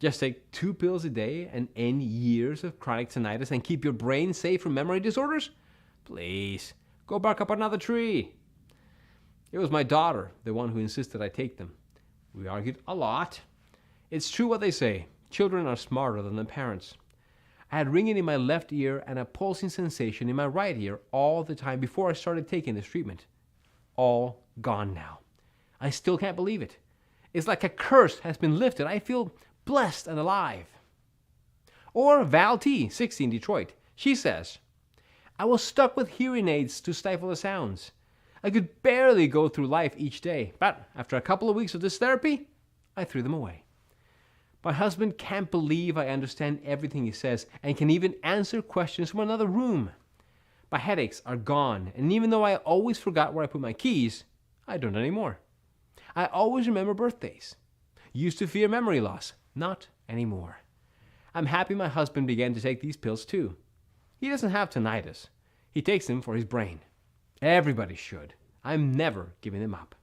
Just take 2 pills a day and end years of chronic tinnitus and keep your brain safe from memory disorders? Please, go bark up another tree." It was my daughter, the one who insisted I take them. We argued a lot. It's true what they say, children are smarter than their parents. I had ringing in my left ear and a pulsing sensation in my right ear all the time before I started taking this treatment. All gone now. I still can't believe it. It's like a curse has been lifted. I feel blessed and alive. Or Val T., 60, in Detroit. She says, "I was stuck with hearing aids to stifle the sounds. I could barely go through life each day, but after a couple of weeks of this therapy, I threw them away. My husband can't believe I understand everything he says and can even answer questions from another room. My headaches are gone, and even though I always forgot where I put my keys, I don't anymore. I always remember birthdays. Used to fear memory loss. Not anymore. I'm happy my husband began to take these pills too. He doesn't have tinnitus. He takes them for his brain. Everybody should. I'm never giving them up."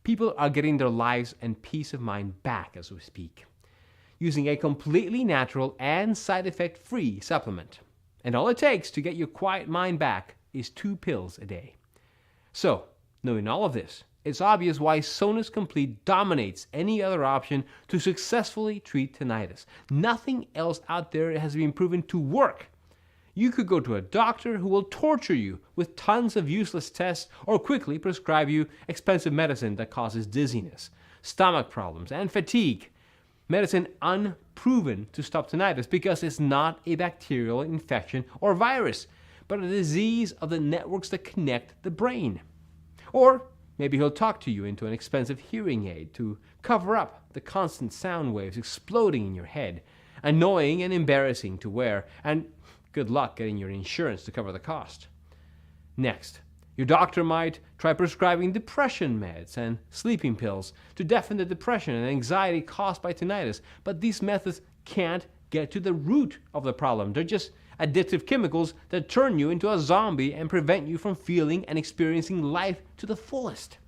People are getting their lives and peace of mind back as we speak, using a completely natural and side effect free supplement. And all it takes to get your quiet mind back is 2 pills a day. So, knowing all of this, it's obvious why Sonus Complete dominates any other option to successfully treat tinnitus. Nothing else out there has been proven to work. You could go to a doctor who will torture you with tons of useless tests or quickly prescribe you expensive medicine that causes dizziness, stomach problems, and fatigue. Medicine unproven to stop tinnitus because it's not a bacterial infection or virus, but a disease of the networks that connect the brain. Or maybe he'll talk to you into an expensive hearing aid to cover up the constant sound waves exploding in your head, annoying and embarrassing to wear, and good luck getting your insurance to cover the cost. Next, your doctor might try prescribing depression meds and sleeping pills to deafen the depression and anxiety caused by tinnitus, but these methods can't get to the root of the problem. They're just addictive chemicals that turn you into a zombie and prevent you from feeling and experiencing life to the fullest.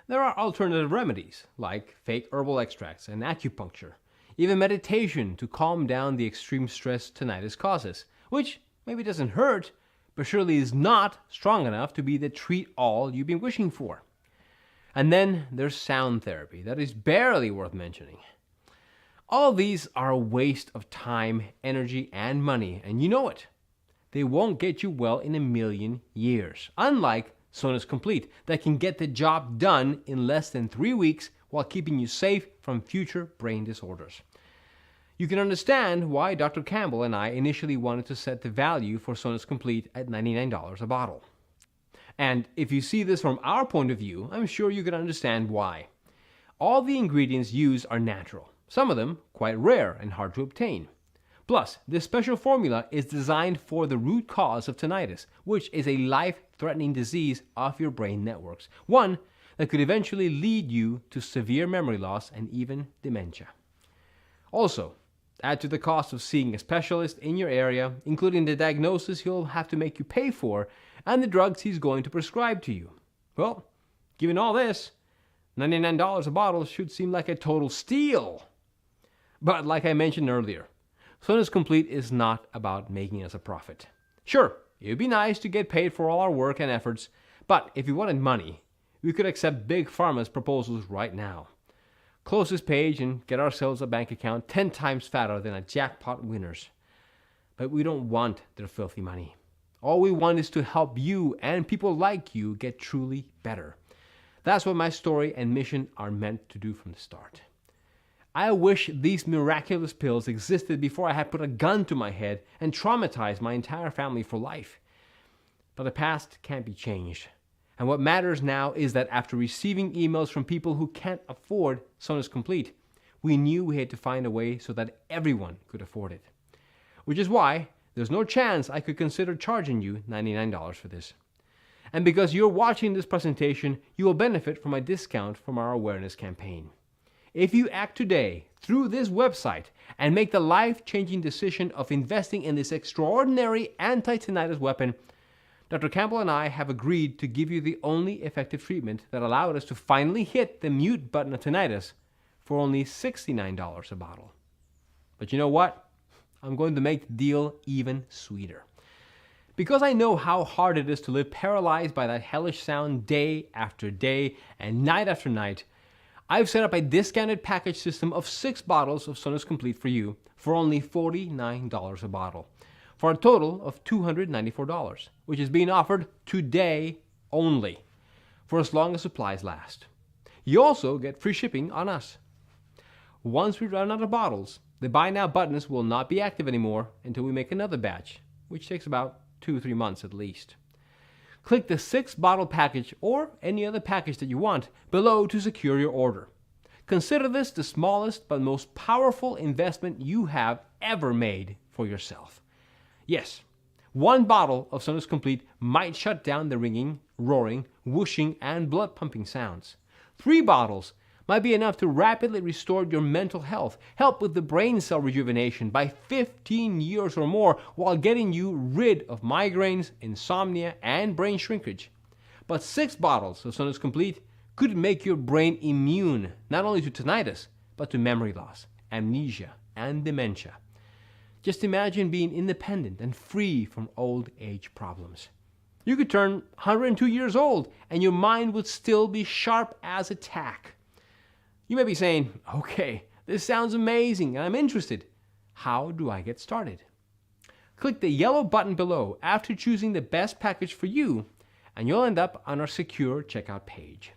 There are alternative remedies, like fake herbal extracts and acupuncture, even meditation to calm down the extreme stress tinnitus causes, which maybe doesn't hurt, but surely is not strong enough to be the treat-all you've been wishing for. And then there's sound therapy that is barely worth mentioning. All of these are a waste of time, energy, and money, and you know it. They won't get you well in a million years, unlike Sonus Complete, that can get the job done in less than 3 weeks while keeping you safe from future brain disorders. You can understand why Dr. Campbell and I initially wanted to set the value for Sonus Complete at $99 a bottle. And if you see this from our point of view, I'm sure you can understand why. All the ingredients used are natural, some of them quite rare and hard to obtain. Plus, this special formula is designed for the root cause of tinnitus, which is a life-threatening disease of your brain networks, one that could eventually lead you to severe memory loss and even dementia. Also, add to the cost of seeing a specialist in your area, including the diagnosis he'll have to make you pay for and the drugs he's going to prescribe to you. Well, given all this, $99 a bottle should seem like a total steal. But like I mentioned earlier, Sonus Complete is not about making us a profit. Sure, it would be nice to get paid for all our work and efforts, but if you wanted money, we could accept Big Pharma's proposals right now. Close this page and get ourselves a bank account 10 times fatter than a jackpot winner's. But we don't want their filthy money. All we want is to help you and people like you get truly better. That's what my story and mission are meant to do from the start. I wish these miraculous pills existed before I had put a gun to my head and traumatized my entire family for life. But the past can't be changed. And what matters now is that after receiving emails from people who can't afford Sonus Complete, we knew we had to find a way so that everyone could afford it. Which is why there's no chance I could consider charging you $99 for this. And because you're watching this presentation, you will benefit from a discount from our awareness campaign. If you act today through this website and make the life-changing decision of investing in this extraordinary anti-tinnitus weapon, Dr. Campbell and I have agreed to give you the only effective treatment that allowed us to finally hit the mute button of tinnitus for only $69 a bottle. But you know what? I'm going to make the deal even sweeter. Because I know how hard it is to live paralyzed by that hellish sound day after day and night after night, I've set up a discounted package system of 6 bottles of Sonus Complete for you for only $49 a bottle, for a total of $294, which is being offered today only, for as long as supplies last. You also get free shipping on us. Once we run out of bottles, the Buy Now buttons will not be active anymore until we make another batch, which takes about 2 or 3 months at least. Click the 6-bottle package or any other package that you want below to secure your order. Consider this the smallest but most powerful investment you have ever made for yourself. Yes, 1 bottle of Sonus Complete might shut down the ringing, roaring, whooshing, and blood-pumping sounds. 3 bottles might be enough to rapidly restore your mental health, help with the brain cell rejuvenation by 15 years or more while getting you rid of migraines, insomnia, and brain shrinkage. But 6 bottles of Sonus Complete could make your brain immune not only to tinnitus, but to memory loss, amnesia, and dementia. Just imagine being independent and free from old age problems. You could turn 102 years old and your mind would still be sharp as a tack. You may be saying, okay, this sounds amazing and I'm interested. How do I get started? Click the yellow button below after choosing the best package for you, and you'll end up on our secure checkout page.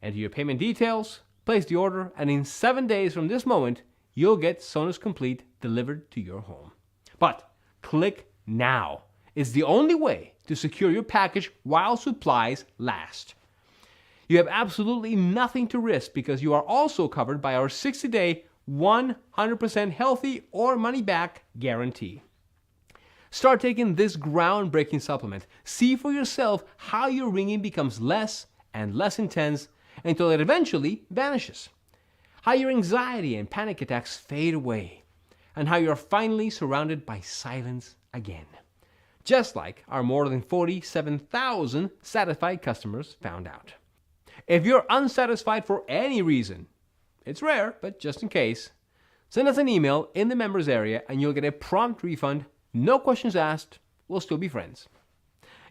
Enter your payment details, place the order, and in 7 days from this moment, you'll get Sonus Complete delivered to your home. But click now. It's the only way to secure your package while supplies last. You have absolutely nothing to risk because you are also covered by our 60-day, 100% healthy or money-back guarantee. Start taking this groundbreaking supplement. See for yourself how your ringing becomes less and less intense until it eventually vanishes. How your anxiety and panic attacks fade away. And how you're finally surrounded by silence again. Just like our more than 47,000 satisfied customers found out. If you're unsatisfied for any reason, it's rare, but just in case, send us an email in the members area and you'll get a prompt refund, no questions asked, we'll still be friends.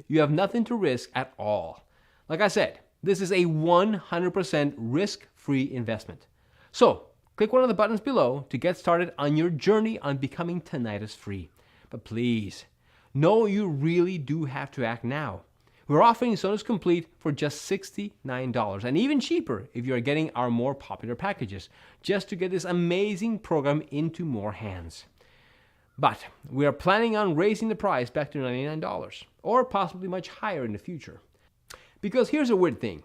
You have nothing to risk at all. Like I said, this is a 100% risk-free investment. So, click one of the buttons below to get started on your journey on becoming tinnitus-free. But please, know you really do have to act now. We're offering Sonus Complete for just $69 and even cheaper if you are getting our more popular packages, just to get this amazing program into more hands. But we are planning on raising the price back to $99 or possibly much higher in the future. Because here's a weird thing.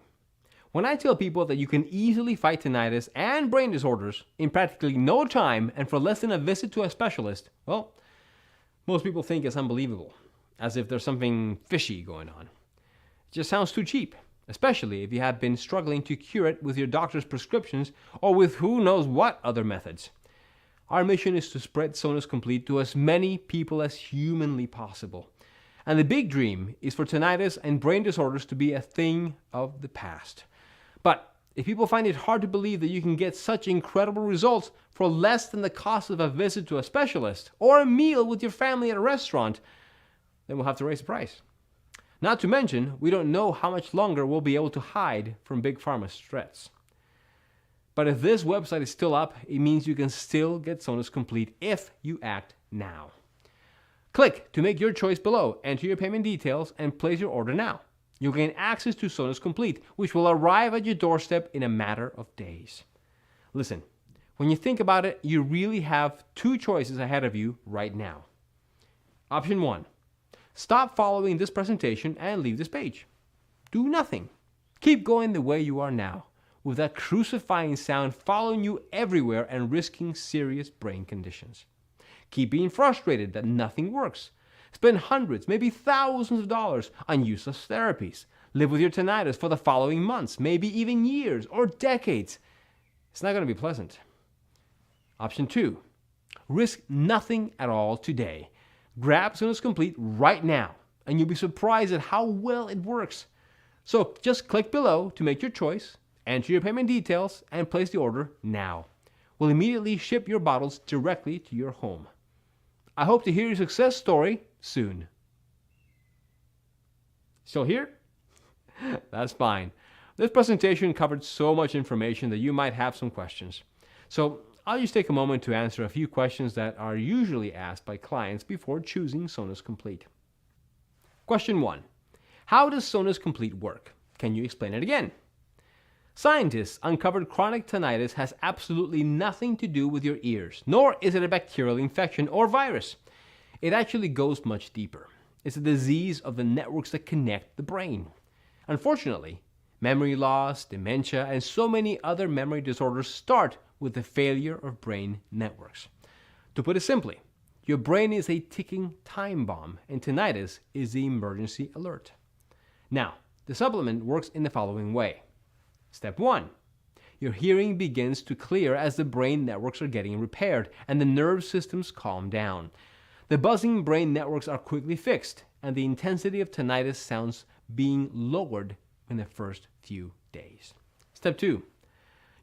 When I tell people that you can easily fight tinnitus and brain disorders in practically no time and for less than a visit to a specialist, well, most people think it's unbelievable, as if there's something fishy going on. It just sounds too cheap, especially if you have been struggling to cure it with your doctor's prescriptions or with who knows what other methods. Our mission is to spread Sonus Complete to as many people as humanly possible. And the big dream is for tinnitus and brain disorders to be a thing of the past. But if people find it hard to believe that you can get such incredible results for less than the cost of a visit to a specialist or a meal with your family at a restaurant, then we'll have to raise the price. Not to mention, we don't know how much longer we'll be able to hide from Big Pharma's threats. But if this website is still up, it means you can still get Sonus Complete if you act now. Click to make your choice below, enter your payment details, and place your order now. You'll gain access to Sonus Complete, which will arrive at your doorstep in a matter of days. Listen, when you think about it, you really have two choices ahead of you right now. Option 1. Stop following this presentation and leave this page. Do nothing. Keep going the way you are now, with that crucifying sound following you everywhere and risking serious brain conditions. Keep being frustrated that nothing works. Spend hundreds, maybe thousands of dollars on useless therapies. Live with your tinnitus for the following months, maybe even years or decades. It's not going to be pleasant. Option 2. Risk nothing at all today. Grab Sonus Complete right now, and you'll be surprised at how well it works. So just click below to make your choice, enter your payment details, and place the order now. We'll immediately ship your bottles directly to your home. I hope to hear your success story soon. Still here? That's fine. This presentation covered so much information that you might have some questions. So I'll just take a moment to answer a few questions that are usually asked by clients before choosing Sonus Complete. Question 1. How does Sonus Complete work? Can you explain it again? Scientists uncovered chronic tinnitus has absolutely nothing to do with your ears, nor is it a bacterial infection or virus. It actually goes much deeper. It's a disease of the networks that connect the brain. Unfortunately, memory loss, dementia, and so many other memory disorders start with the failure of brain networks. To put it simply, your brain is a ticking time bomb, and tinnitus is the emergency alert. Now, the supplement works in the following way. Step 1. Your hearing begins to clear as the brain networks are getting repaired and the nerve systems calm down. The buzzing brain networks are quickly fixed, and the intensity of tinnitus sounds being lowered in the first few days. Step 2.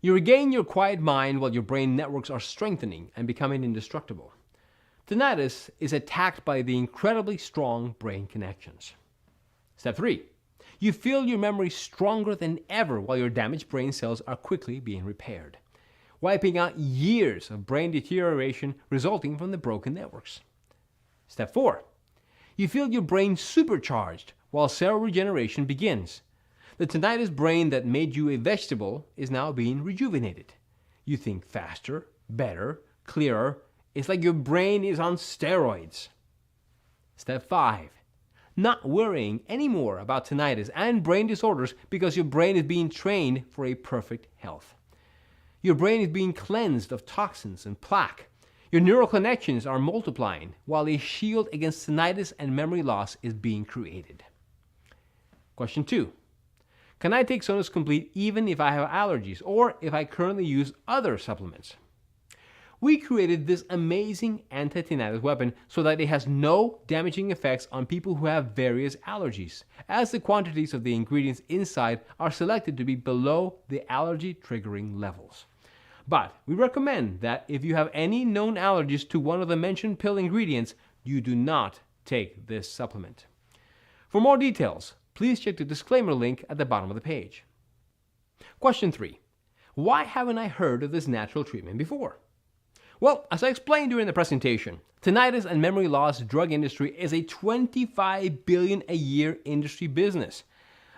You regain your quiet mind while your brain networks are strengthening and becoming indestructible. Tinnitus is attacked by the incredibly strong brain connections. Step 3. You feel your memory stronger than ever while your damaged brain cells are quickly being repaired, wiping out years of brain deterioration resulting from the broken networks. Step 4. You feel your brain supercharged while cell regeneration begins. The tinnitus brain that made you a vegetable is now being rejuvenated. You think faster, better, clearer. It's like your brain is on steroids. Step 5. Not worrying anymore about tinnitus and brain disorders because your brain is being trained for a perfect health. Your brain is being cleansed of toxins and plaque. Your neural connections are multiplying while a shield against tinnitus and memory loss is being created. Question 2. Can I take Sonus Complete even if I have allergies or if I currently use other supplements? We created this amazing anti-tinnitus weapon so that it has no damaging effects on people who have various allergies, as the quantities of the ingredients inside are selected to be below the allergy triggering levels. But we recommend that if you have any known allergies to one of the mentioned pill ingredients, you do not take this supplement. For more details, please check the disclaimer link at the bottom of the page. Question 3. Why haven't I heard of this natural treatment before? Well, as I explained during the presentation, tinnitus and memory loss drug industry is a $25 billion a year industry business.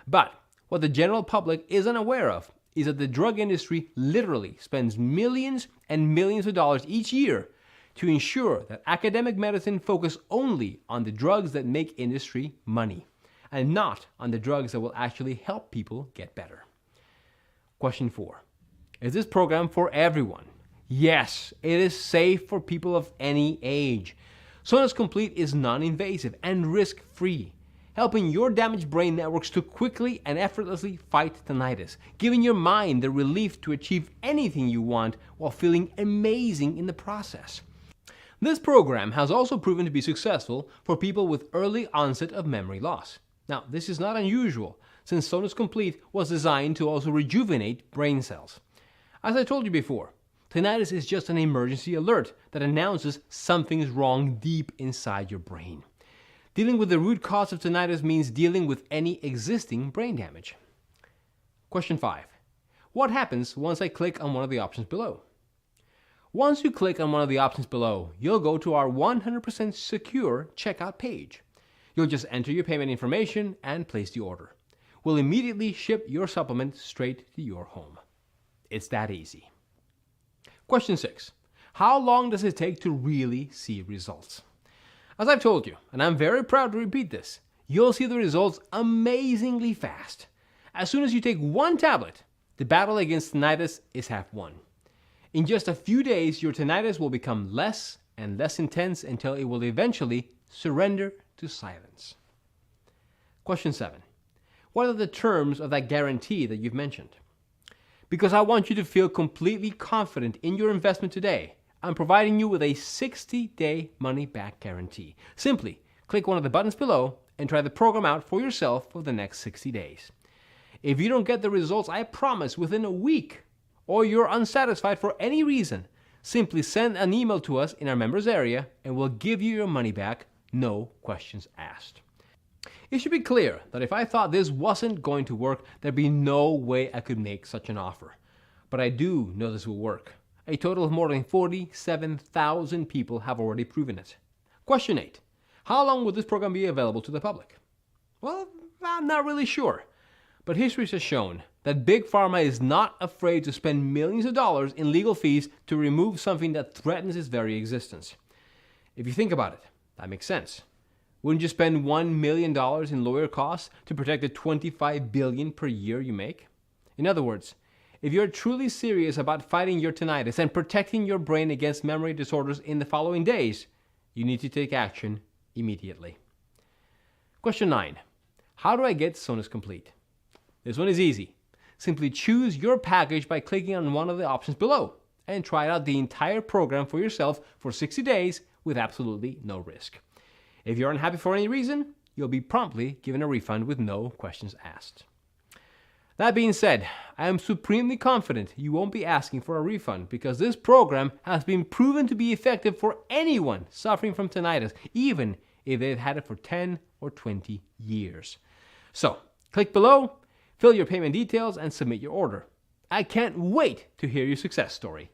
But what the general public isn't aware of is that the drug industry literally spends millions and millions of dollars each year to ensure that academic medicine focus only on the drugs that make industry money. and not on the drugs that will actually help people get better. Question 4. Is this program for everyone? Yes, it is safe for people of any age. Sonus Complete is non-invasive and risk-free, helping your damaged brain networks to quickly and effortlessly fight tinnitus, giving your mind the relief to achieve anything you want while feeling amazing in the process. This program has also proven to be successful for people with early onset of memory loss. Now, this is not unusual, since Sonus Complete was designed to also rejuvenate brain cells. As I told you before, tinnitus is just an emergency alert that announces something's wrong deep inside your brain. Dealing with the root cause of tinnitus means dealing with any existing brain damage. Question 5. What happens once I click on one of the options below? Once you click on one of the options below, you'll go to our 100% secure checkout page. You'll just enter your payment information and place the order. We'll immediately ship your supplement straight to your home. It's that easy. Question 6. How long does it take to really see results? As I've told you, and I'm very proud to repeat this, you'll see the results amazingly fast. As soon as you take one tablet, the battle against tinnitus is half won. In just a few days, your tinnitus will become less and less intense until it will eventually surrender to silence. Question 7. What are the terms of that guarantee that you've mentioned? Because I want you to feel completely confident in your investment today, I'm providing you with a 60-day money-back guarantee. Simply click one of the buttons below and try the program out for yourself for the next 60 days. If you don't get the results I promise within a week, or you're unsatisfied for any reason, simply send an email to us in our members area and we'll give you your money back, no questions asked. It should be clear that if I thought this wasn't going to work, there'd be no way I could make such an offer. But I do know this will work. A total of more than 47,000 people have already proven it. Question 8. How long will this program be available to the public? Well, I'm not really sure. But history has shown that Big Pharma is not afraid to spend millions of dollars in legal fees to remove something that threatens its very existence. If you think about it, that makes sense. Wouldn't you spend $1 million in lawyer costs to protect the $25 billion per year you make? In other words, if you're truly serious about fighting your tinnitus and protecting your brain against memory disorders in the following days, you need to take action immediately. Question 9. How do I get Sonus Complete? This one is easy. Simply choose your package by clicking on one of the options below and try out the entire program for yourself for 60 days with absolutely no risk. If you're unhappy for any reason, you'll be promptly given a refund with no questions asked. That being said, I am supremely confident you won't be asking for a refund because this program has been proven to be effective for anyone suffering from tinnitus, even if they've had it for 10 or 20 years. So, click below, fill your payment details, and submit your order. I can't wait to hear your success story.